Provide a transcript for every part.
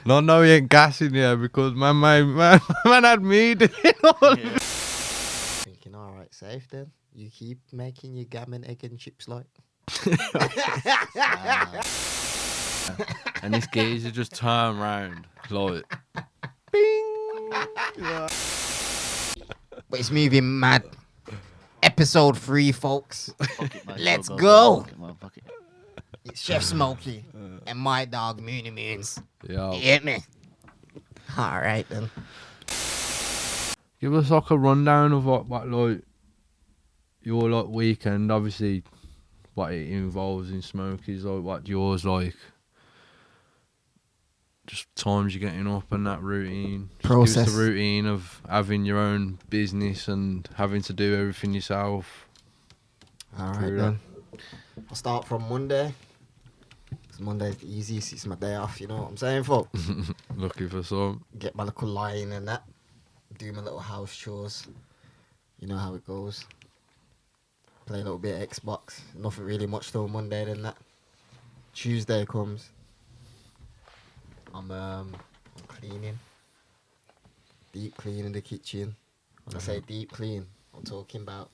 No, he ain't gassing here because man had me doing all. Yeah. Thinking, all right, safe then. You keep making your gammon, egg, and chips like. And this geezer just turned round like, bing. But it's moving mad. Episode 3, folks. Fuck it, man. Let's Still go. Fuck it, man. Fuck it. It's Chef Smokey and my dog Mooney Moons. Yeah. You get me? All right then. Give us like a rundown of what like your like weekend. Obviously, what it involves in Smokeys. Like what yours like. Just times you're getting up and that routine. Just Process. Give us the routine of having your own business and having to do everything yourself. All right Through then. I'll start from Monday. 'Cause Monday's the easiest. It's my day off. You know what I'm saying, folks? Lucky for some. Get my little line and that. Do my little house chores. You know how it goes. Play a little bit of Xbox. Nothing really much till Monday than that. Tuesday comes. I'm cleaning. Deep cleaning the kitchen. When I say deep clean, I'm talking about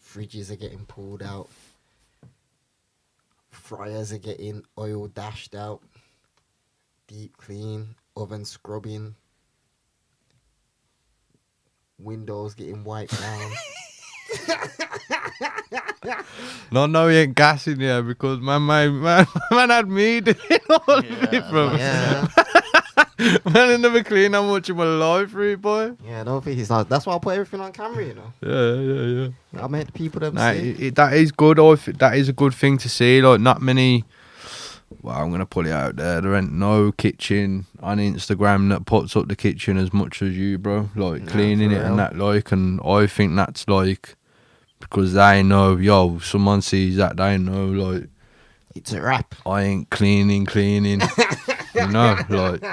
fridges are getting pulled out. Fryers are getting oil dashed out. Deep clean. Oven scrubbing. Windows getting wiped down. No, he ain't gassing here because man had me doing all Yeah, from. Yeah. Man, I never clean how much of my life for it, boy. Yeah, I don't think he's not. That's why I put everything on camera, you know. Yeah. I make the people them Nah, see. that is good. That is a good thing to see. Like, not many. Well, I'm gonna put it out there. There ain't no kitchen on Instagram that puts up the kitchen as much as you, bro. Like Nah, cleaning for it real. and that, like, and I think that's like because they know, yo, someone sees that, they know, like, It's a wrap. I ain't cleaning, you know, like.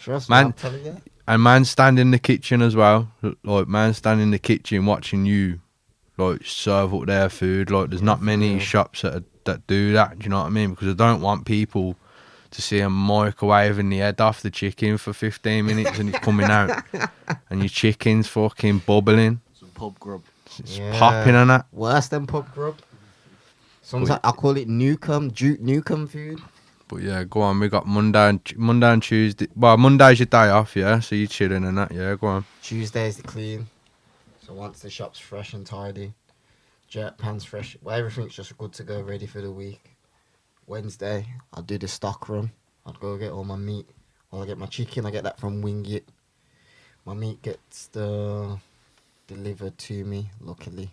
Trust Man, me, I'm telling you. And man stand in the kitchen as well. Like, man stand in the kitchen watching you, like, serve up their food. Like, there's not for many real. shops that do that, do you know what I mean? Because I don't want people to see a microwaving the head off the chicken for 15 minutes and it's coming out. And your chicken's fucking bubbling. Some pub grub. It's Yeah. popping and that. Worse than pub grub. Sometimes I call it Duke Nukem food. But yeah, go on. We got Monday and Tuesday. Well, Monday's your day off, yeah? So you're chilling and that, yeah? Go on. Tuesday's the clean. So once the shop's fresh and tidy, jerk pan's fresh, well, everything's just good to go, ready for the week. Wednesday, I'll do the stock run. I'd go get all my meat. Well, I get my chicken, I get that from Wingit. My meat gets delivered to me, luckily.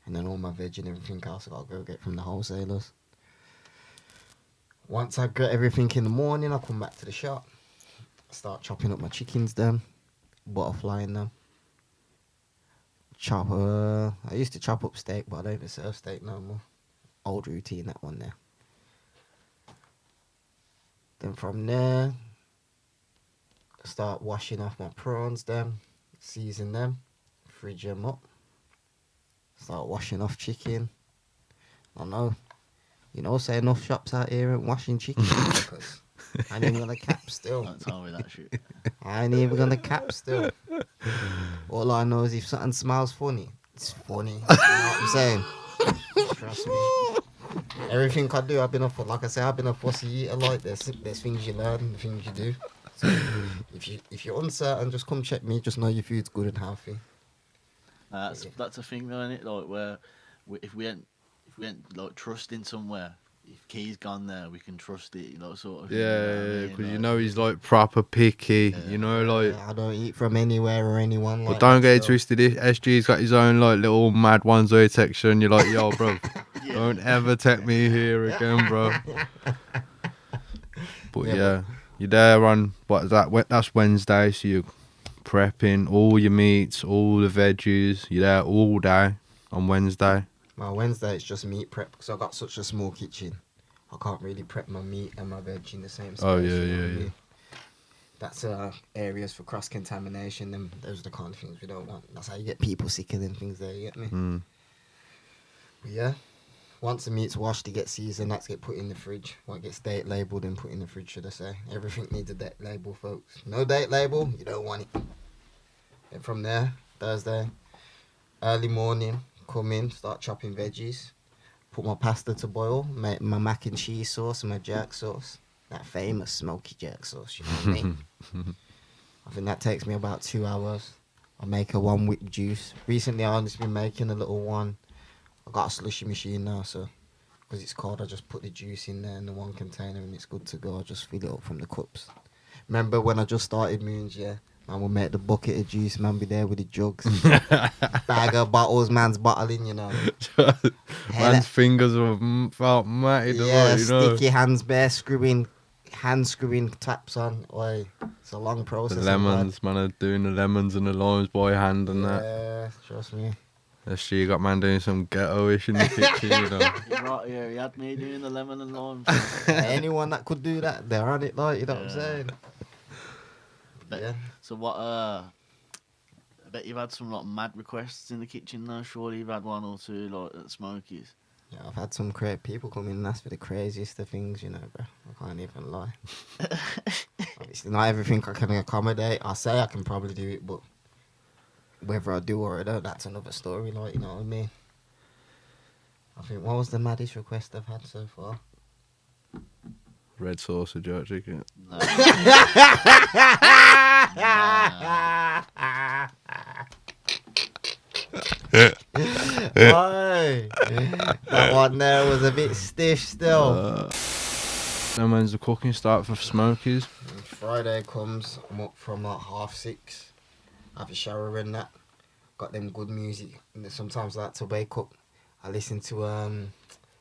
And then all my veg and everything else I'll go get from the wholesalers. Once I get everything in the morning, I'll come back to the shop. Start chopping up my chickens then. Butterflying them. I used to chop up steak, but I don't even serve steak no more. Old routine, that one there. Then from there, start washing off my prawns then. Season them. Fridge them up. Start washing off chicken. I know. You know, say enough shops out here ain't washing chicken. Because I ain't even gonna cap still. Don't tell me that shit. I ain't even gonna cap still. All I know is if something smells funny, it's funny. You know what I'm saying? Trust me. Everything I do, I've been a fussy eater. Like there's things you learn, and things you do. So if you're uncertain, just come check me. Just know your food's good and healthy. That's a thing though, isn't it? Like where if we ain't like trusting somewhere, if Key's gone there, we can trust it, you know, sort of. Yeah, because you know he's like proper picky, you know, like. I don't eat from anywhere or anyone. But Like don't that, get it so. twisted. SG's got his own like little mad ones where he texts you and you're like, yo, bro, don't ever take me here again, bro. But yeah, you're there on what is that? That's Wednesday, so you're prepping all your meats, all the veggies. You're there all day on Wednesday. My Wednesday it's just meat prep because I've got such a small kitchen. I can't really prep my meat and my veg in the same space. Oh, yeah, you know yeah, what I yeah. mean? That's areas for cross contamination, and those are the kind of things we don't want. That's how you get people sicker than things there. You get me? Mm. But yeah, Once the meat's washed, it gets seasoned. That's get put in the fridge. Well, it gets date labelled and put in the fridge, should I say. Everything needs a date label, folks. No date label, you don't want it. And from there, Thursday, early morning, come in, start chopping veggies. Put my pasta to boil, make my mac and cheese sauce and my jerk sauce. That famous smoky jerk sauce, you know what I mean? I think that takes me about 2 hours. I make a 1 whipped juice. Recently, I've just been making a little one. I got a slushy machine now, so because it's cold, I just put the juice in there in the one container and it's good to go. I just fill it up from the cups. Remember when I just started Moons, yeah? Man will make the bucket of juice, man be there with the jugs. Bag of bottles, man's bottling, you know. Man's fingers were felt matted, yeah, you know. sticky hands bare, hand screwing taps on. Oi, it's a long process. The lemons, man are doing the lemons and the limes by hand and that. Yeah, trust me. That's you got man doing some ghetto-ish in the kitchen, you know. Right, yeah, he had me doing the lemon and lime. Anyone that could do that, they're on it, like, you know what I'm saying? Yeah. So what, I bet you've had some, like, mad requests in the kitchen now. Surely you've had one or two, like, at Smokeys. Yeah, I've had some people come in and ask for the craziest of things, you know, bro. I can't even lie. Obviously, not everything I can accommodate. I say I can probably do it, but whether I do or I don't, that's another story, like, you know what I mean? I think, what was the maddest request I've had so far? Red sauce or jerk chicken. No. Boy, that one there was a bit stiff still. And when's the cooking start for Smokeys? Friday comes, I'm up from like 6:30. Have a shower and that. Got them good music. And then sometimes I like to wake up. I listen to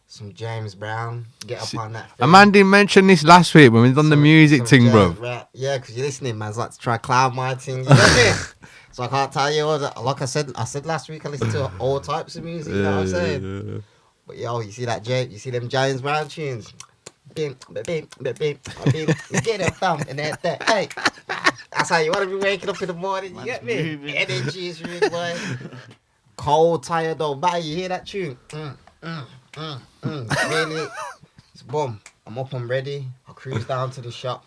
some James Brown. Get up on that. A man didn't mention this last week when we done the music thing, bro. Yeah, because you're listening, man. It's like to try cloud my thing. You know what I mean? So I can't tell you what. Like I said last week, I listen to all types of music. You know what I'm saying? Yeah. But yo, you see them James Brown tunes? Bim, bim, bim, bim, bim. You get a thump and that. Hey, that's how you want to be waking up in the morning. You get me? Energy is really boy. Cold, tired, don't matter. You hear that tune? Really? It's boom. I'm up, I'm ready. I cruise down to the shop.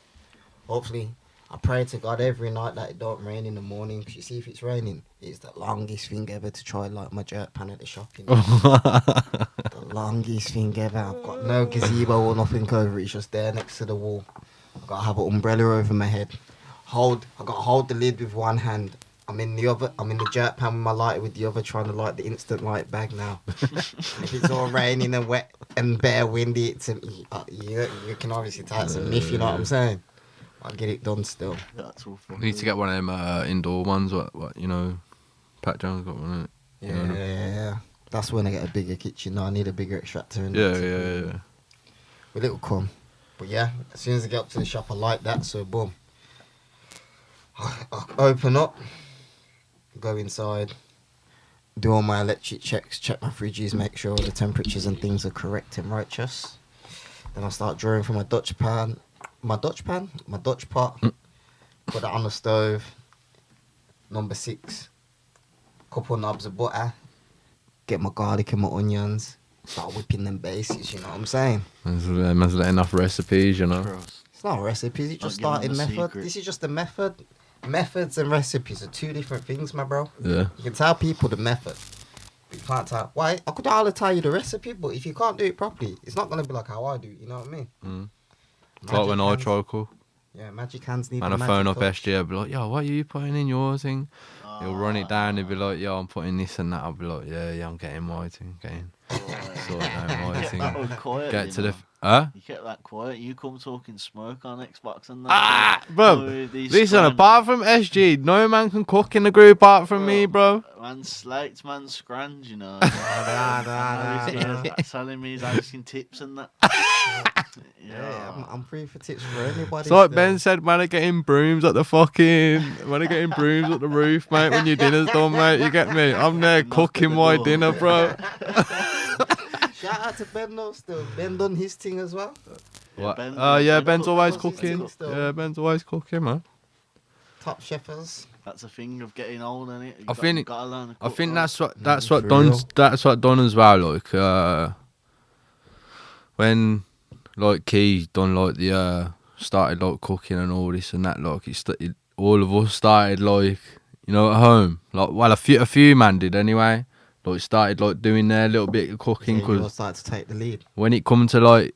Hopefully, I pray to God every night that it don't rain in the morning. Because you see, if it's raining, it's the longest thing ever to try like my jerk pan at the shop. You know? The longest thing ever. I've got no gazebo or nothing over it. It's just there next to the wall. I've got to have an umbrella over my head. I got to hold the lid with one hand. I'm in the jerk pan with my lighter with the other, trying to light the instant light bag now. If it's all raining and wet and bare windy, you can obviously tell it's a myth, you know what I'm saying? I'll get it done still. That's all fun. Need to get one of them indoor ones. What you know, Pat Jones got one. Isn't it? Yeah. That's when I get a bigger kitchen. No, I need a bigger extractor. Yeah. Well, it'll come. But yeah, as soon as I get up to the shop, I like that. So boom, I open up, go inside, do all my electric checks, check my fridges, make sure all the temperatures and things are correct and righteous. Then I start drawing from my Dutch pot, put that on the stove, number 6, couple knobs of butter, get my garlic and my onions, start whipping them bases, you know what I'm saying? Man's letting off recipes, you know. It's not recipes, it's just starting method. This is just the method. Methods and recipes are 2 different things, my bro. Yeah. You can tell people the method, but you can't tell. Why? I could tell you the recipe, but if you can't do it properly, it's not going to be like how I do it, you know what I mean? It's like when I try cook. Yeah, magic hands need And I phone up SG, I'll be like, yo, what are you putting in your thing? He'll run it down, he'll be like, yo, I'm putting this and that. I'll be like, yeah, I'm getting my thing, sort out my thing. That was quiet, Get to the... You kept that quiet. You come talking smoke on Xbox and that. Bro, listen, apart from SG, no man can cook in the group apart from me, bro. Man slates, man scrand, you know. Nah. Telling me he's asking tips and that. Yeah, I'm free for tips for anybody. It's like Ben said, man are getting brooms at the roof, mate, when your dinner's done, mate, you get me? I'm there cooking my dinner, bro. Shout out to Ben though still. Ben done his thing as well. What? Ben Ben's always cooks cooking. his thing Yeah, Ben's always cooking, man. Top chefers. That's a thing of getting old, isn't it? I think gotta learn to I cook, think right? that's what for real. done as well. Like when like Key done like the started like cooking and all this and that, like all of us started like, you know, at home, like, well, a few man did anyway, like started like doing their little bit of cooking, Yeah, you all because started to take the lead. when it come to like,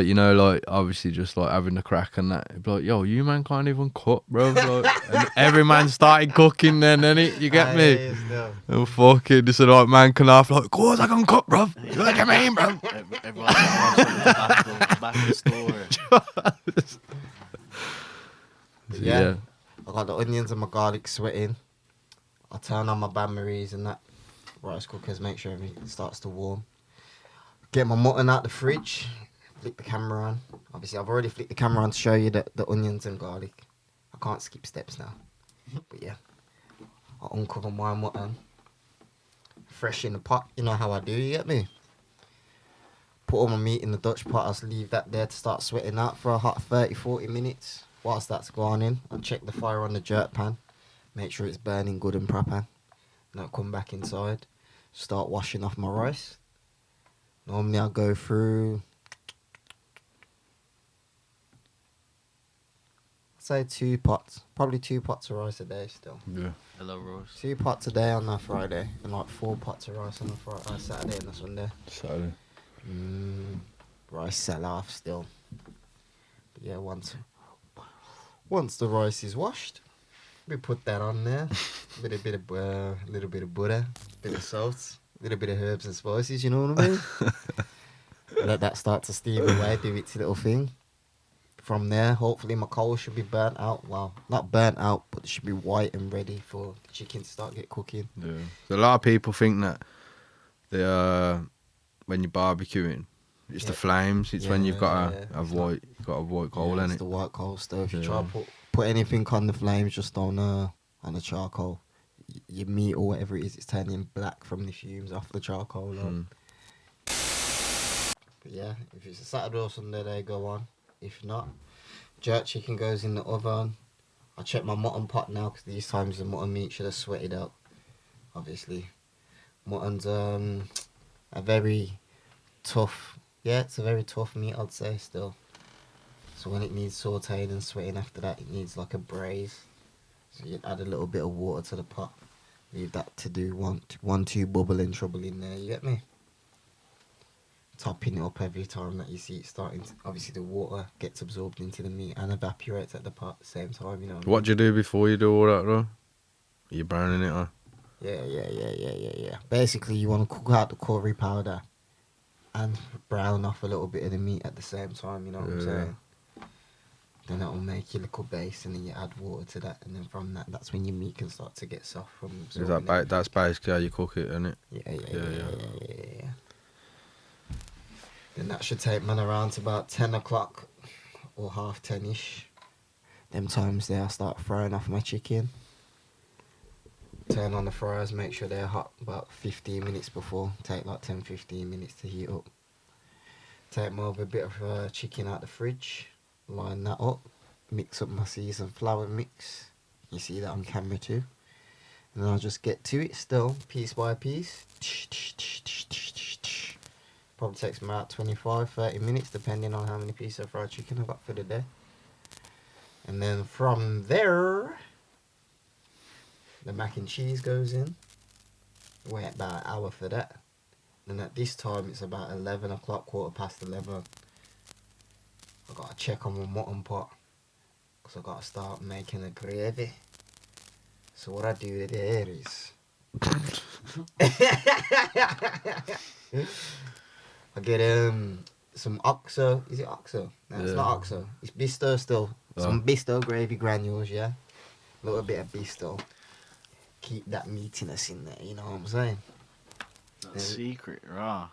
you know, like obviously just like having the crack and that, it'd be like, yo, you man can't even cook, bro. Like, and every man started cooking then, innit? You get me? Yeah, still. Oh, fucking, this is like man can laugh like, of course I can cook, bro. What do you mean, bro? Everyone's at the back of the store. But yeah, I got the onions and my garlic sweating. I turn on my bain-maries and that rice cookers, make sure everything starts to warm. Get my mutton out the fridge, flick the camera on. Obviously, I've already flicked the camera on to show you the onions and garlic. I can't skip steps now. But yeah, I uncover my mutton. Fresh in the pot, you know how I do, you get me? Put all my meat in the Dutch pot, I'll just leave that there to start sweating out for a hot 30-40 minutes. Whilst that's going in, I'll check the fire on the jerk pan. Make sure it's burning good and proper. Then I'll come back inside, start washing off my rice. Normally I'll go through, I'd say 2 pots. Probably 2 pots of rice a day still. Yeah. Hello, Rose. 2 pots a day on a Friday. And like 4 pots of rice on a Saturday and a Sunday. So, Rice sell off still. But yeah, once the rice is washed, we put that on there. Little bit of butter, bit of salt, little bit of herbs and spices. You know what I mean? Let that start to steam away, do its little thing. From there, hopefully my coal should be burnt out. Well, not burnt out, but it should be white and ready for the chicken to start get cooking. yeah. So a lot of people think that when you're barbecuing, it's the flames. It's when you've got to have white coal in it's it. the white coal stove. If you try to put anything on the flames just on the charcoal, your meat or whatever it is, it's turning black from the fumes off the charcoal. But yeah, if it's a Saturday or Sunday, they go on. If not, jerk chicken goes in the oven. I check my mutton pot now because these times the mutton meat should have sweated out. Obviously, mutton's a very tough. Yeah, it's a very tough meat, I'd say still. So when it needs sauteing and sweating after that, it needs like a braise. So you add a little bit of water to the pot. Leave that to do one, two bubbling trouble in there. You get me? Topping it up every time that you see it starting to, obviously the water gets absorbed into the meat and evaporates at the pot at the same time, you know. What do you do before you do all that, though? Are you browning it, huh? Yeah. Basically, you want to cook out the curry powder and brown off a little bit of the meat at the same time, you know what I'm saying? Then that will make your little base, and then you add water to that, and then from that, that's when your meat can start to get soft from absorbing it. That's basically how you cook it, isn't it? Yeah. Then that should take man around to about 10 o'clock or 10:30ish. Them times there I start frying off my chicken. Turn on the fryers, make sure they're hot about 15 minutes before. Take like 10-15 minutes to heat up. Take more of a bit of chicken out the fridge. Line that up. Mix up my seasoned flour mix. You see that on camera too. And then I'll just get to it still, piece by piece. Probably takes me about 25-30 minutes depending on how many pieces of fried chicken I've got for the day. And then from there, the mac and cheese goes in. Wait about an hour for that. And at this time it's about 11 o'clock, 11:15. I've got to check on my mutton pot because I've got to start making the gravy. So what I do there is I get some Oxo. Is it Oxo? No, it's not Oxo. It's Bisto still. Some Bisto gravy granules, yeah. A little bit of Bisto. Keep that meatiness in there, you know what I'm saying? That's secret, rah.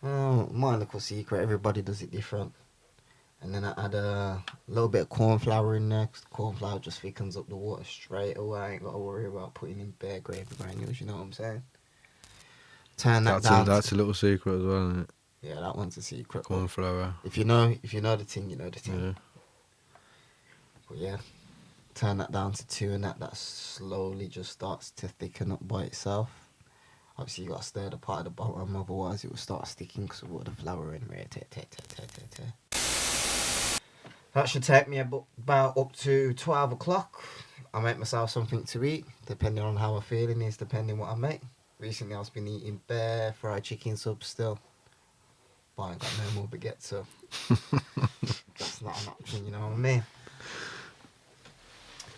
Oh, my little secret. Everybody does it different. And then I add a little bit of corn flour in there, 'cause corn flour just thickens up the water straight away. I ain't got to worry about putting in bare gravy granules, you know what I'm saying? Turn that down. That's a little secret as well, isn't it? Yeah, that one's a secret. Corn flour. If you know the thing, you know the thing. Yeah. But yeah, turn that down to 2 and that slowly just starts to thicken up by itself. Obviously, you got to stir the part of the bottom, otherwise it will start sticking because of all the flour in there. That should take me about up to 12 o'clock. I make myself something to eat, depending on how I'm feeling is depending what I make. Recently, I've been eating bare fried chicken subs still. But I ain't got no more baguette, so that's not an option, you know what I mean?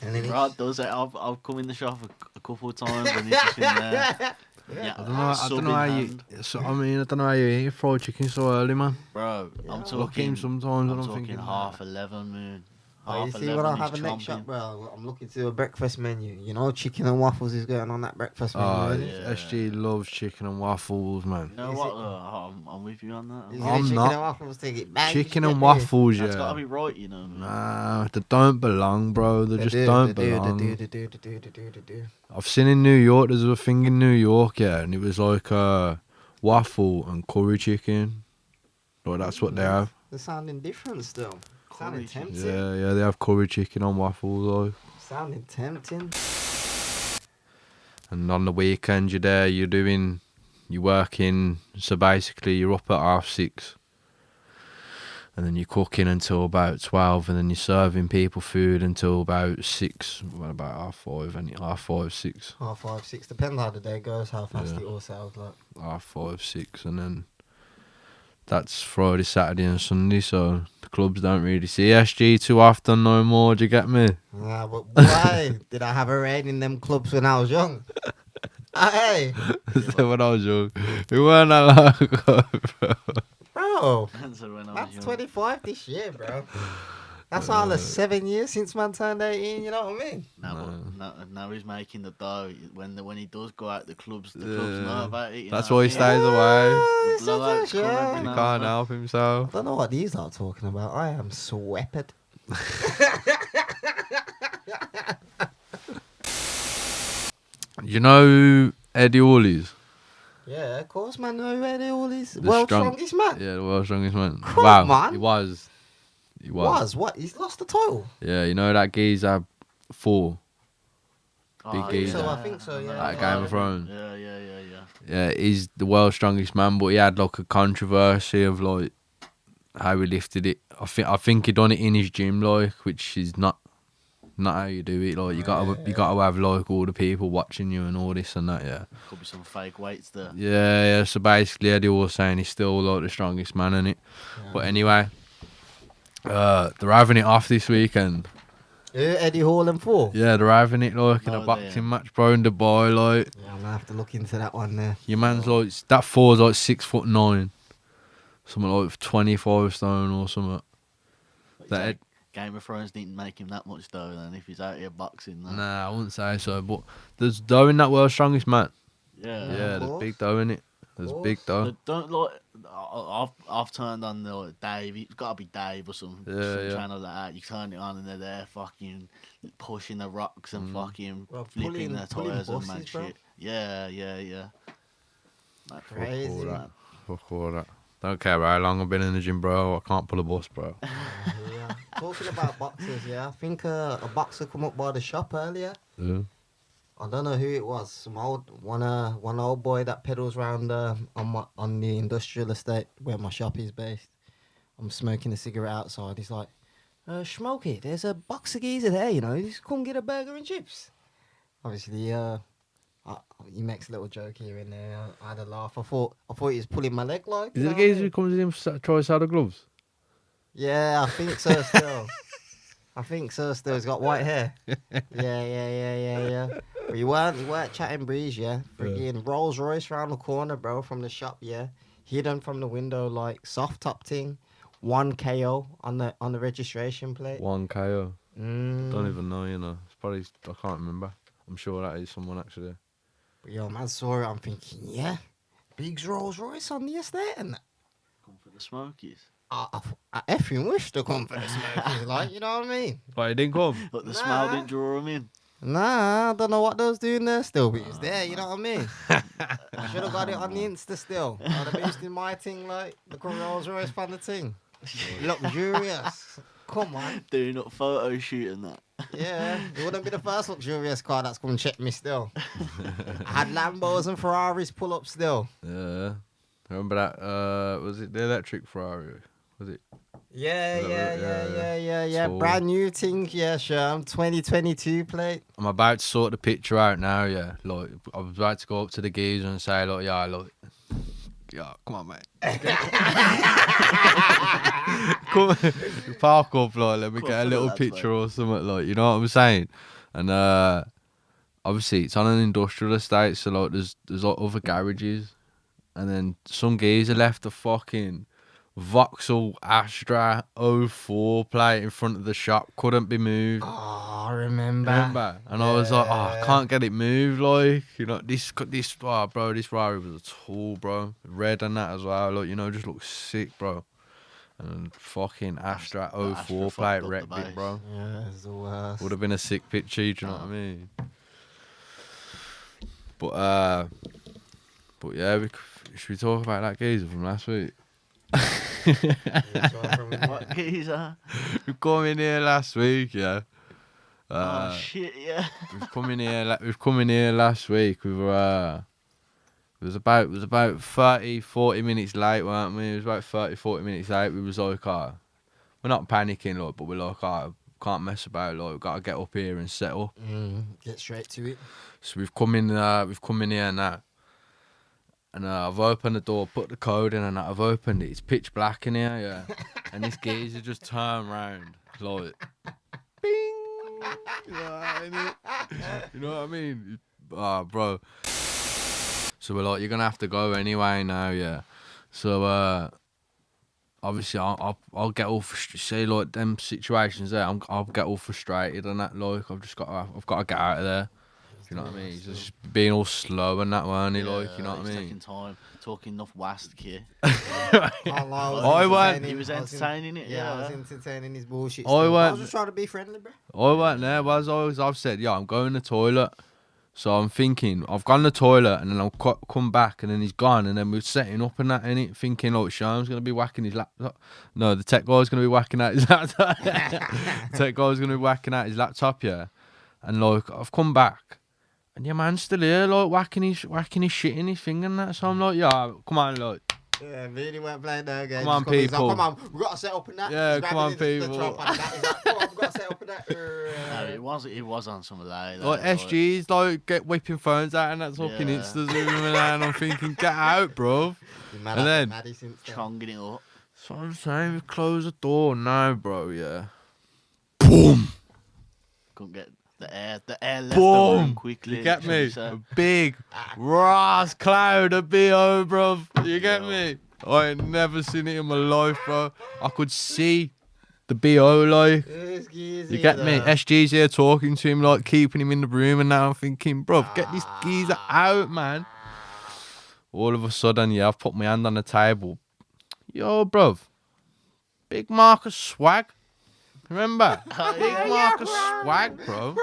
And then Right, does it? I've come in the shop a couple of times and it's just in there. Yeah, I don't know how you. hand. So, I mean, I don't know how you eat fried chicken so early, man. Bro, Yeah, I'm I talking. sometimes. I'm I don't talking think half 11, man. Oh, you Half see what I 11 have is a next shop, chomping. bro? I'm looking to a breakfast menu. You know, chicken and waffles is going on that breakfast menu, Oh, isn't it? yeah. SG loves chicken and waffles, man. You know Is what? it- I'm with you on that. Is I'm it chicken not. and waffles ticket? Bang, Chicken you and get me? waffles, That's gotta yeah. be right, you know. Man. Nah, they don't belong, bro. They just don't belong. They do. I've seen in New York, there's a thing in New York, yeah, and it was like waffle and curry chicken. Like, that's what they have. They're sounding different still. Sounding Curry chicken. tempting. Yeah, they have curry chicken on waffles, like. Sounding tempting. And on the weekend, you're working, so basically you're up at 6:30. And then you're cooking until about 12, and then you're serving people food until about 6, well, about 5:30, 6, 5:30, 6. Depends how the day goes, how fast Yeah. it all sounds like. 5:30, 6, and then that's Friday, Saturday, and Sunday. So the clubs don't really see SG too often no more. Do you get me? Yeah, but why did I have a raid in them clubs when I was young? Hey, When I was young, we weren't that long ago, bro. bro, So when I was man's young. 25 this year, bro. That's all 7 years since man turned 18, you know what I mean? Now he's making the dough. When he does go out the clubs know about it. You That's know why what he I mean? stays away. Yeah, Blowouts come yeah. every He now can't and then. help I himself. don't know what these are talking about. I am swept. You know who Eddie Hall is? Yeah, of course, man. Know where they all is. The World's strong- strongest man. Yeah, the world's strongest man. Come Wow, on. he was. What? He's lost the title. Yeah, you know that geezer 4. Big Oh, geezer. I think so, yeah. Like Game of Thrones. Yeah. Yeah, he's the world's strongest man, but he had like a controversy of like how he lifted it. I think he done it in his gym, like, which is not how you do it. Like, you gotta have like all the people watching you and all this and that. Yeah. Could be some fake weights there. Yeah. So basically, Eddie was saying he's still like the strongest man in it. Yeah. But anyway, they're having it off this weekend. Eddie Hall and 4. Yeah, they're having it like in No, a they boxing are. match, bro, in Dubai. Like, Yeah, I'm gonna have to look into that one there. your man's like that 4's like 6'9", something like 25 stone or something. That Ed, Game of Thrones didn't make him that much dough then if he's out here boxing. Then. nah, I wouldn't say so. But there's dough in that world's strongest man. Yeah. Yeah, there's course. big dough in it. There's Course. big dough. But don't like. I've turned on the like, Dave. It's got to be Dave or some Yeah. channel like that. You turn it on and they're there fucking pushing the rocks and fucking Well, flipping their pulling tires and mad buses, bro. shit. Yeah. Like, Crazy. Fuck all that. man. Fuck all that. Don't care how long I've been in the gym, bro. I can't pull a bus, bro. Yeah. Talking about boxers, yeah, I think a boxer come up by the shop earlier. Yeah. I don't know who it was. Some one old boy that pedals round on the industrial estate where my shop is based. I'm smoking a cigarette outside. He's like, Smokey, there's a boxer geezer there, you know. Just come get a burger and chips. Obviously, he makes a little joke here and there. I had a laugh. I thought he was pulling my leg like. Is you it know the what I geezer mean? who comes in to try to sell the gloves? Yeah, I think so still. I think so still. He's got white hair. Yeah. But you weren't chatting breeze, yeah? Freaking Rolls Royce round the corner, bro, from the shop, yeah? Hidden from the window, like, soft top thing. 1 KO on the registration plate. 1 KO. Mm. Don't even know, you know. It's probably, I can't remember. I'm sure that is someone actually. But yo, man, saw it. I'm thinking, yeah, Big's Rolls Royce on the estate and that. Come for the Smokeys. I effing wish to come for the Smokies, like, you know what I mean? But he didn't come. But the smell Nah. didn't draw him in. Nah, I don't know what they was doing there still, but it was there, you know what I mean? I should have got it on the Insta still. I'd have boosted my thing, like, the Rolls Royce fan the thing. Luxurious. Come on. Doing up photo shoot and that. Yeah, it wouldn't be the first luxurious car that's come and check me still. I had Lambos and Ferraris pull up still. Yeah. Remember that? Was it the electric Ferrari? Was it? Yeah, Is that what- yeah. So- Brand new thing, yeah, sure. I'm 2022 plate. I'm about to sort the picture out now. Yeah, like I was about to go up to the geezer and say, like, yeah, come on, mate. Come, park up, like, let me get a little picture or something, like, you know what I'm saying? And obviously it's on an industrial estate, so like there's like other garages, and then some geezer left a fucking Vauxhall Astra 04 plate in front of the shop, couldn't be moved. Oh, I remember. And I was like, oh, I can't get it moved, like, you know, this bro, this Ferrari was a tool, bro, red and that as well, like, you know, just looks sick, bro. And fucking Astra 04 plate wrecked it, bro. Yeah, it's the worst. Would have been a sick picture, do you know what I mean? But yeah, should we talk about that geezer from last week? What geezer? We come in here last week, yeah. Oh shit, yeah. We've come in here last week. We were it was about 30, 40 minutes late, weren't we? It was about 30, 40 minutes late. We was like, we're not panicking, like, but we're like, can't mess about, like, we've got to get up here and set up. Get straight to it. So we've come in here now. And I've opened the door, put the code in, and I've opened it. It's pitch black in here, yeah. And this geezer just turned round, like, bing! You know what I mean? Oh, bro. So we're like, you're gonna have to go anyway now, yeah. So obviously I'll get all say like them situations there. I'll get all frustrated and that, like I've got to get out of there. You know what I mean? He's just being all slow and that, weren't he? Like, you know what I mean? Taking time, talking enough wast, kid. He was entertaining it. Yeah, I was entertaining his bullshit. I was just trying to be friendly, bro. I weren't there, was I? I've said, yeah, I'm going to the toilet. So I'm thinking, I've gone to the toilet and then I'll come back and then he's gone and then we're setting up and that, innit? Thinking, like, Sharm's going to be whacking his laptop. No, the tech guy's going to be whacking out his laptop. Tech guy's going to be whacking out his laptop, yeah. And, like, I've come back and your man's still here, like, whacking his shit in his finger and that. So I'm like, yeah, come on, like. Yeah, really weren't playing no game. Come on, people. Like, come on, we've got to set up and that. Yeah, come on, people. He's like, come on, we've got to set up and that. No, it was on some of that. Like SG's, like, get whipping phones out and that talking Instas with him and I'm thinking, get out, bro. And then, chonging it up. So I'm saying, we close the door now, bro, yeah. Boom! Couldn't get the air left Boom! the room quickly. You get me? A big Ross cloud of BO, bro. You get me? I ain't never seen it in my life, bro. I could see the BO, like. You get me? SG's here talking to him, like, keeping him in the room, and now I'm thinking, bro, get this geezer out, man. All of a sudden, yeah, I've put my hand on the table. Yo, bro. Big Marcus swag. Remember? Big Marcus swag, bro.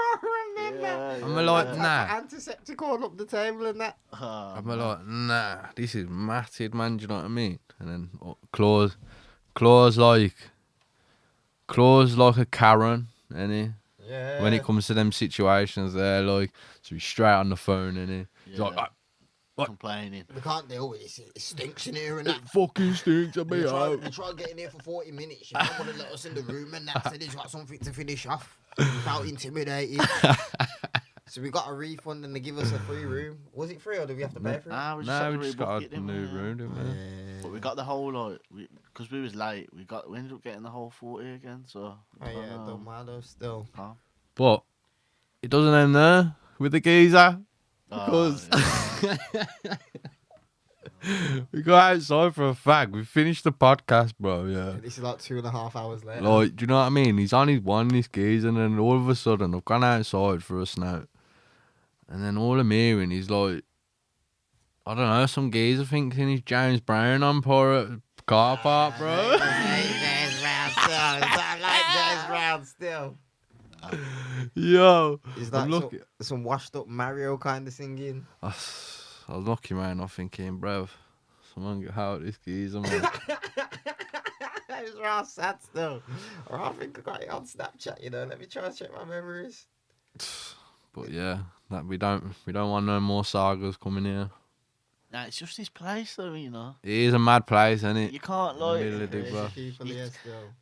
I'm like, nah. Antiseptic all up the table and that. I'm like, nah, this is matted, man, do you know what I mean? And then Claw's like a Karen, innit? Yeah. When it comes to them situations there, like, so he's straight on the phone, innit? He's like, what? Complaining. We can't deal with this. It stinks in here and that. It fucking stinks, I'll be out. We tried getting here for 40 minutes. You don't want to let us in the room and that. Said he's got something to finish off. We felt intimidated. So we got a refund and they give us a free room. Was it free or did we have to pay for it? We just got a new room, didn't we? Yeah. But we got the whole, like, because we was late, we ended up getting the whole 40 again, so. Oh yeah, don't matter still. But it doesn't end there with the geezer. Because we go outside for a fag. We finished the podcast, bro. Yeah. This is like 2.5 hours later. Like, do you know what I mean? He's on his one, this geezer, and then all of a sudden, I've gone outside for a snout, and then all I'm hearing is like, I don't know, some geezer thinking he's James Brown on car park, bro. James Brown still. I like James Brown still. Yo, Is that some washed up Mario kind of singing? I was lucky, man. I'm thinking, bruv, someone get out this geezer, man. name's Ross. Sad still. Or I think I got it on Snapchat. You know, let me try and check my memories. But yeah, that we don't want no more sagas coming here. Nah, it's just this place, though. You know, It is a mad place, isn't it? you can't In the like. middle of the Crazy bro. people here still.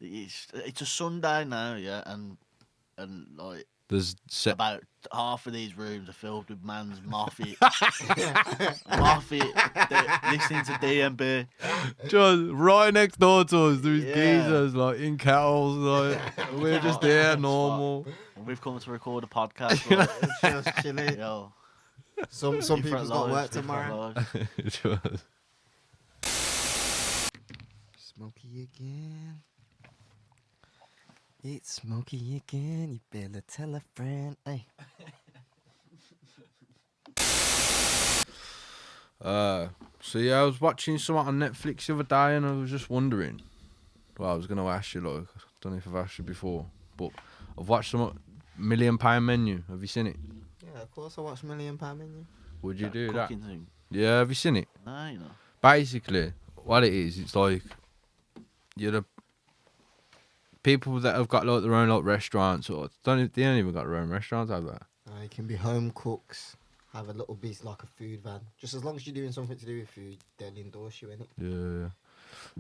It's a Sunday now, yeah, and like There's about half of these rooms are filled with man's Moffat, listening to DMB. just right next door to us. There's Yeah. geezers like in kettles, like we're just there normal. And we've come to record a podcast. Like, It's just chilling. yo, Some different people's got work lives, different tomorrow. lives. Just- Smokey again. It's Smokey again. You better tell a friend. Hey. So yeah, I was watching something on Netflix the other day, and I was just wondering. Well, I was gonna ask you, like, I don't know if I've asked you before, but I've watched some £1 Million Menu. Have you seen it? Yeah, of course I watch £1 Million Menu. Would you That do that? cooking thing. Yeah, have you seen it? No, you know. Basically, what it is, it's like you're the people that have got like their own like restaurants, or they don't even got their own restaurants, have they? It can be home cooks. Have a little bit like a food van. Just as long as you're doing something to do with food, they'll endorse you in it. Yeah.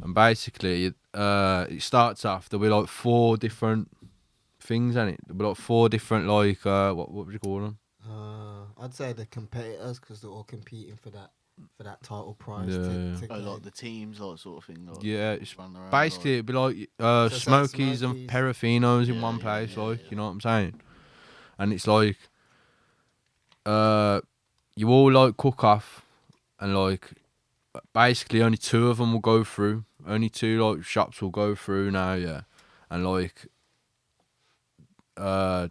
And basically, it starts off, there'll be like 4 different things in it. There'll be like 4 different, like, what would you call them? I'd say the competitors, because they're all competing for that title prize. Yeah. To Oh, get. like the teams, like sort of thing. Like, Yeah, it's run around, basically, it'd be like So it's like Smokeys and Smokeys. Parafinos in Yeah, one yeah, place, yeah, like, yeah. you know what I'm saying? And it's like, you all, like, cook off, and, like, basically only 2 of them will go through. Only 2, like, shops will go through now, yeah. And, like, they'll,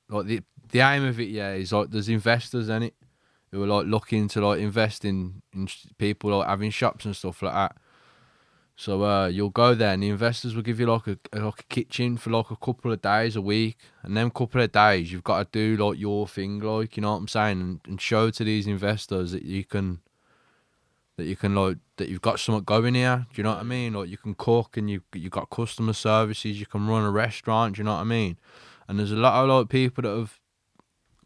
like, the aim of it, yeah, is, like, there's investors in it who are, like, looking to, like, invest in people, like, having shops and stuff like that. So you'll go there, and the investors will give you like a kitchen for like a couple of days a week, and then couple of days you've got to do like your thing, like, you know what I'm saying, and show to these investors that you can like that you've got something going here. Do you know what I mean? Like, you can cook, and you got customer services, you can run a restaurant. Do you know what I mean? And there's a lot of like people that have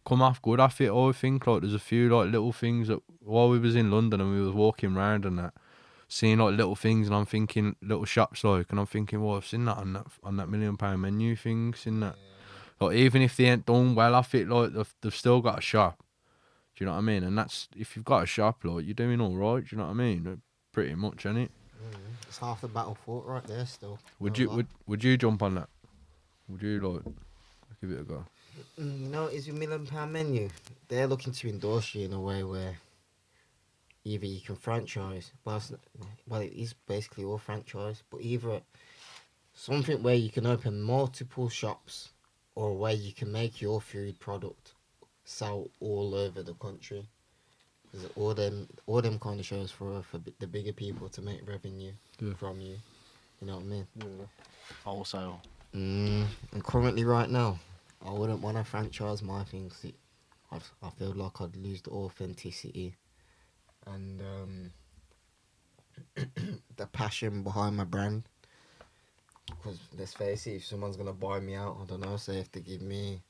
come off good off it. I think like there's a few like little things that while we was in London and we was walking around and that. Seeing like little things, and I'm thinking little shops, like, and I'm thinking, well, I've seen that on that £1 Million Menu thing, seen that. Like, even if they ain't done well off it, like, they've still got a shop. Do you know what I mean? And that's, if you've got a shop, like, you're doing all right. Do you know what I mean? Pretty much, ain't it? It's half the battle fought right there still. Would No you lie. would you jump on that? Would you like give it a go? You know, it's your £1 Million Menu. They're looking to endorse you in a way where either you can franchise, well, it is basically all franchise, but either something where you can open multiple shops, or where you can make your food product sell all over the country. There's all them kind of shows for the bigger people to make revenue from you. You know what I mean? wholesale. And currently, right now, I wouldn't want to franchise my things. I feel like I'd lose the authenticity and the passion behind my brand. Because let's face it, if someone's gonna buy me out, I don't know, say if they give me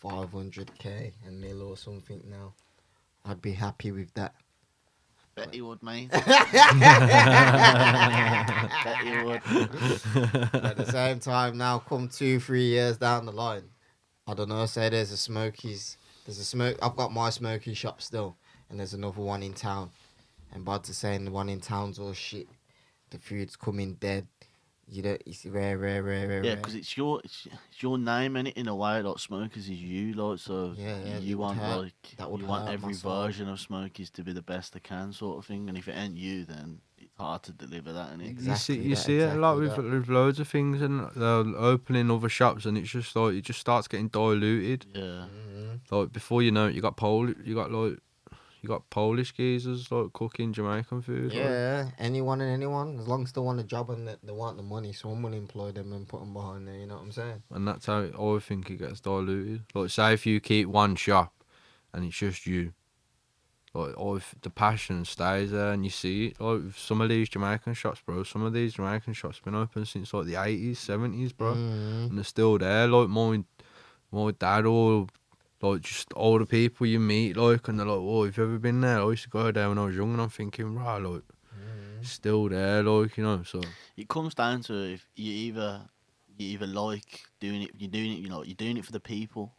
500k a mil or something now, I'd be happy with that. Bet you would, mate. Bet you would. But at the same time, now come 2-3 years down the line, I don't know, say there's a Smokeys, I've got my Smoky shop still, and there's another one in town, and Bud's saying the one in town's all shit, the food's coming dead, it's rare. Yeah, because it's your name in a way. Like Smokeys is you, like, so Yeah, you want that would you want hurt every my soul. version of Smokeys to be the best they can, sort of thing. And if it ain't you, then it's hard to deliver that. Innit? Exactly. You see it a lot with loads of things, and they're opening other shops, and it's just like it just starts getting diluted. Yeah. Like before you know it, you got Polish geezers like cooking Jamaican food. Like. Yeah, anyone, as long as they want a job and they want the money, someone will employ them and put them behind there. You know what I'm saying? And that's how I think it gets diluted. Like, say if you keep one shop, and it's just you, Like, if the passion stays there and you see it, like with some of these Jamaican shops, bro. Some of these Jamaican shops been open since like the 80s, 70s, bro, Mm. and they're still there. Like my dad or like just older people you meet, like, and they're like, "Oh, have you ever been there?" I used to go there when I was young, and I'm thinking, right, like, still there, like, you know. So It comes down to if you either like doing it, you know, you're doing it for the people,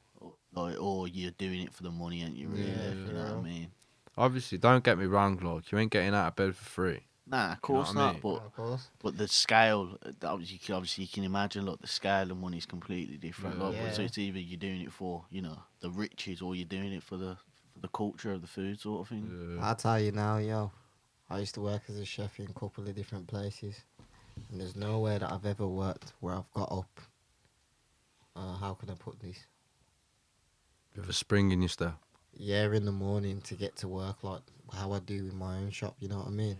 or you're doing it for the money, ain't you? Really, Yeah, you for know what I real. mean? obviously, don't get me wrong, like, you ain't getting out of bed for free. Nah, of You know course what I not. mean? But Of course. the scale, obviously you can imagine, like, the scale of money is completely different. Like, Yeah. so it's either you're doing it for, you know, the riches, or you're doing it for the culture of the food, sort of thing. Yeah. I'll tell you now, yo. I used to work as a chef in a couple of different places, and there's nowhere that I've ever worked where I've got up. How can I put this? With a spring in your step. Yeah, in the morning to get to work, like how I do in my own shop. You know what I mean?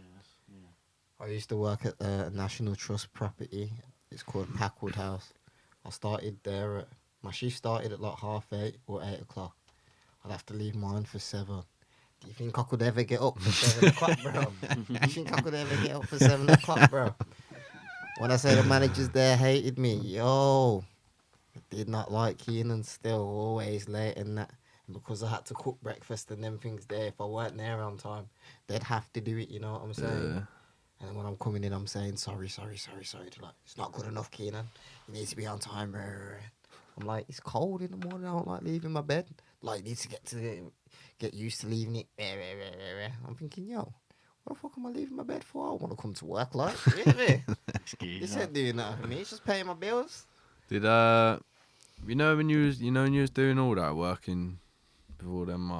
I used to work at the National Trust property. It's called Packwood House. I started there my shift started at like 8:30 or 8 o'clock. I'd have to leave mine for 7. Do you think I could ever get up for 7 o'clock, bro? Do you think I could ever get up for 7 o'clock, bro? When I say the managers there hated me, yo, I did not like Keenan, still always late and that. And because I had to cook breakfast and them things there, if I weren't there on time, they'd have to do it, you know what I'm saying? Yeah. And when I'm coming in, I'm saying, sorry. They're like, it's not good enough, Keenan. You need to be on time. I'm like, it's cold in the morning. I don't like leaving my bed. Like, you need to get used to leaving it. I'm thinking, yo, what the fuck am I leaving my bed for? I want to come to work, like, really? This ain't doing that for me. It's just paying my bills. Did you know when you was doing all that working with all them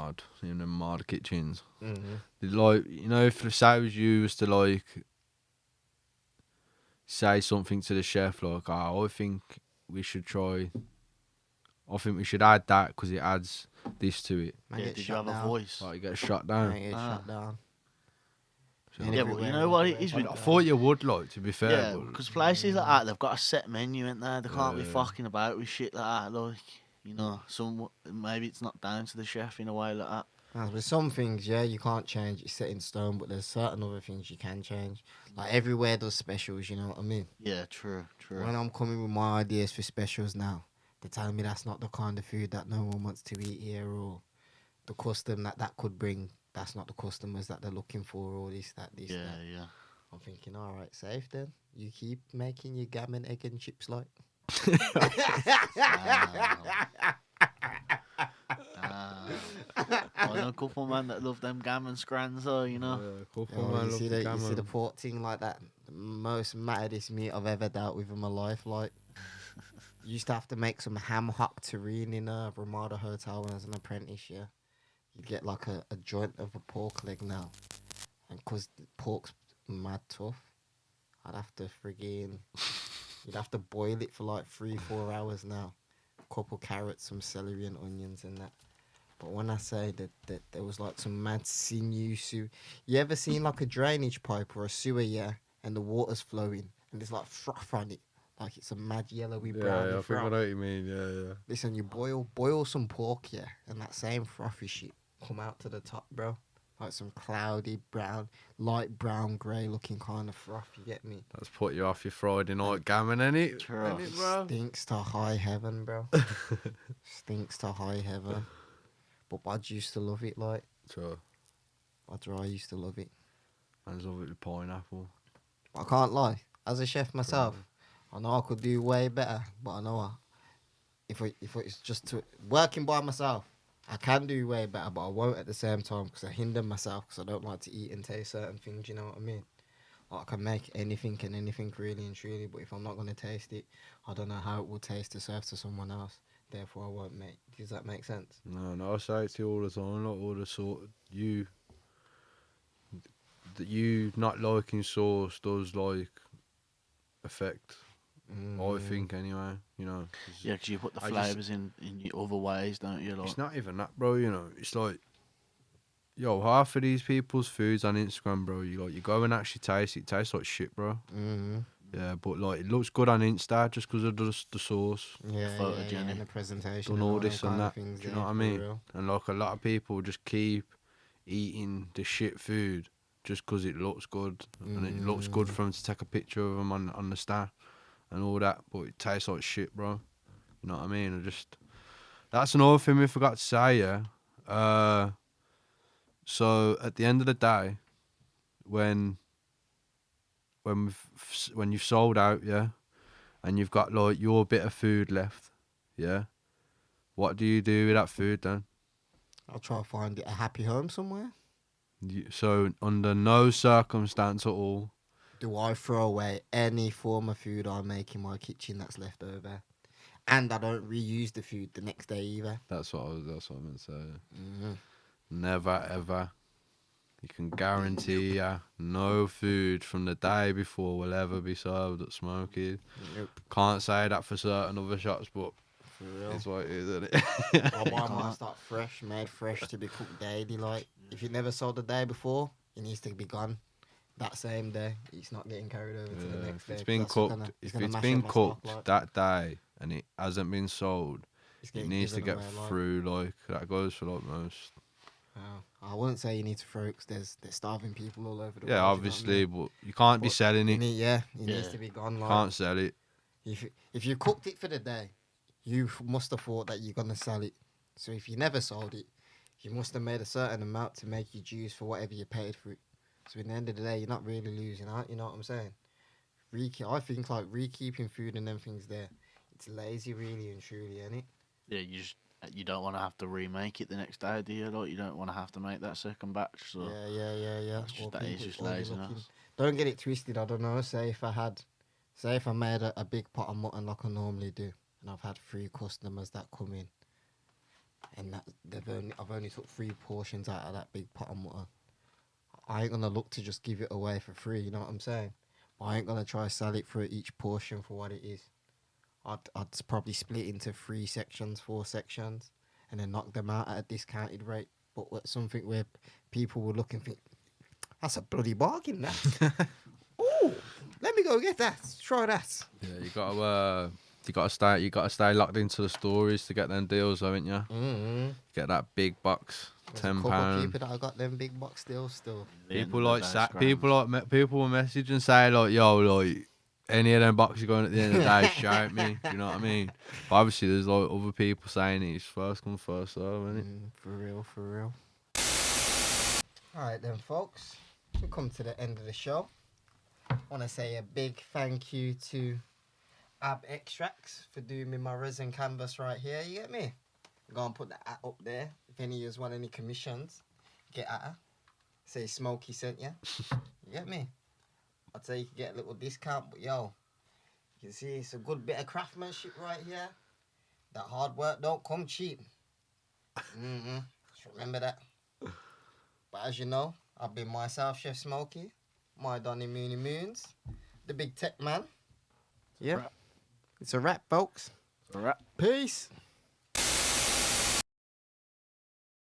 in them mad kitchens? Mm-hmm. Did, like, you know, if say it was you was to like say something to the chef like, "Oh, I think we should try. I think we should add that because it adds this to it." Man, Yeah, get did you shut have a down. voice? Like, you get shut Man, down. get shut down. So, And Yeah, but everywhere, you know what it everywhere, is with- I thought you would, like, to be fair. Yeah, but because places like that, they've got a set menu, ain't they? They can't be Yeah. fucking about with shit like that. Like, you know, maybe it's not down to the chef in a way like that. With some things, yeah, you can't change. It's set in stone, but there's certain other things you can change. Like everywhere does specials, you know what I mean? Yeah, true. When I'm coming with my ideas for specials now, they're telling me that's not the kind of food that no one wants to eat here, or the custom that could bring. That's not the customers that they're looking for, or this, that. Yeah. I'm thinking, all right, safe then. You keep making your gammon, egg, and chips like. I know a couple man that love them gammon scrans, though, you know. You see the pork thing like that? The most maddest meat I've ever dealt with in my life. Like, used to have to make some ham hock terrine in a Ramada hotel when I was an apprentice. Yeah, you'd get like a joint of a pork leg now, and cause the pork's mad tough, I'd have to you'd have to boil it for like 3-4 hours now. A couple carrots, some celery and onions and that. But when I say that there was like some mad sinew sewer. You ever seen like a drainage pipe or a sewer, yeah, and the water's flowing and there's like froth on it, like it's a mad yellowy brown. Yeah, I think I know what you mean. Yeah. Listen, you boil some pork, yeah, and that same frothy shit come out to the top, bro. Like some cloudy brown, light brown grey looking kind of froth. You get me? That's put you off your Friday night gammon, ain't True. it, bro? Stinks to high heaven, bro. Stinks to high heaven. But Budge used to love it, like. So, I used to love it. man's love it with pineapple. I can't lie. As a chef myself, I know I could do way better. But I know if it's just to working by myself, I can do way better. But I won't at the same time because I hinder myself because I don't like to eat and taste certain things. You know what I mean? Like, I can make anything really and truly. But if I'm not gonna taste it, I don't know how it will taste to serve to someone else. Therefore, I won't make. Does that make sense? No, I say it to you all the time. Like, all the sort you not liking sauce does like affect. I think anyway. You know. 'Cause Yeah, because you put the I just- flavours in your other ways, don't you? Like, it's not even that, bro. You know, it's like, yo, half of these people's foods on Instagram, bro. You go and actually taste it. It tastes like shit, bro. Mm-hmm. Yeah, but like it looks good on Insta just because of the sauce. Yeah, photogenic. and the presentation. Done all them this and kind of that. things Do you there, know what I for mean? real. And like a lot of people just keep eating the shit food just 'cause it looks good and it looks good for them to take a picture of them on the stand and all that, but it tastes like shit, bro. You know what I mean? That's another thing we forgot to say, yeah. So at the end of the day, when you've sold out, yeah, and you've got like your bit of food left, yeah, what do you do with that food then? I'll try to find it a happy home somewhere. So under no circumstance at all. Do I throw away any form of food I make in my kitchen that's left over? And I don't reuse the food the next day either. That's what I meant to say. Mm-hmm. Never ever. You can guarantee ya no food from the day before will ever be served at Smokeys. Nope. Can't say that for certain other shops, but For real. it's what it is, isn't it? I buy mine start fresh, made fresh to be cooked daily. Like, if you never sold the day before, it needs to be gone that same day. It's not getting carried over to the next If day. it's been 'cause cooked, it's if gonna it's mash been up my stock, cooked like. that day and it hasn't been sold, It's it getting needs to given get away, like. through. Like that goes for like most. I wouldn't say you need to throw it 'cause there's starving people all over the world. Yeah, you know what I obviously, mean? but you can't be But selling it. it Yeah. needs to be gone. Like, Can't sell it. if you cooked it for the day, you must have thought that you're gonna sell it. So if you never sold it, you must have made a certain amount to make you dues for whatever you paid for it. So in the end of the day, you're not really losing out. You know what I'm saying? I think like re-keeping food and them things there, it's lazy, really and truly, ain't it? Yeah, you don't want to have to remake it the next day, do you? Like, you don't want to have to make that second batch. So Yeah. that's Or that is people- just or you're laziness. looking- Don't get it twisted. I don't know. Say if I made a big pot of mutton like I normally do, and I've had 3 customers that come in, and I've only took 3 portions out of that big pot of mutton. I ain't gonna look to just give it away for free. You know what I'm saying? I ain't gonna try to sell it for each portion for what it is. I'd probably split into 3 sections, 4 sections, and then knock them out at a discounted rate. But something where people will look and think, that's a bloody bargain, that. Oh, let me go get that. Try that. Yeah, you gotta stay locked into the stories to get them deals, haven't you? Mm-hmm. Get that big box, There's £10. a couple people that I got them big bucks still. People will message and say like, "Yo, like any of them boxes going at the end of the day, shout me." Do you know what I mean? But obviously, there's like other people saying it's first come first serve, isn't it? For real. All right then, folks. We come to the end of the show. I want to say a big thank you to Ab Extracts for doing me my resin canvas right here. You get me? Go and put that up there. If any of you want any commissions, get at her. Say Smokey sent you. You get me? I'd say you can get a little discount, but yo, you can see it's a good bit of craftsmanship right here. That hard work don't come cheap. Just remember that. But as you know, I've been myself, Chef Smokey, my Donny Mooney Moons, the big tech man. Yeah, it's a wrap, folks. All right. Peace.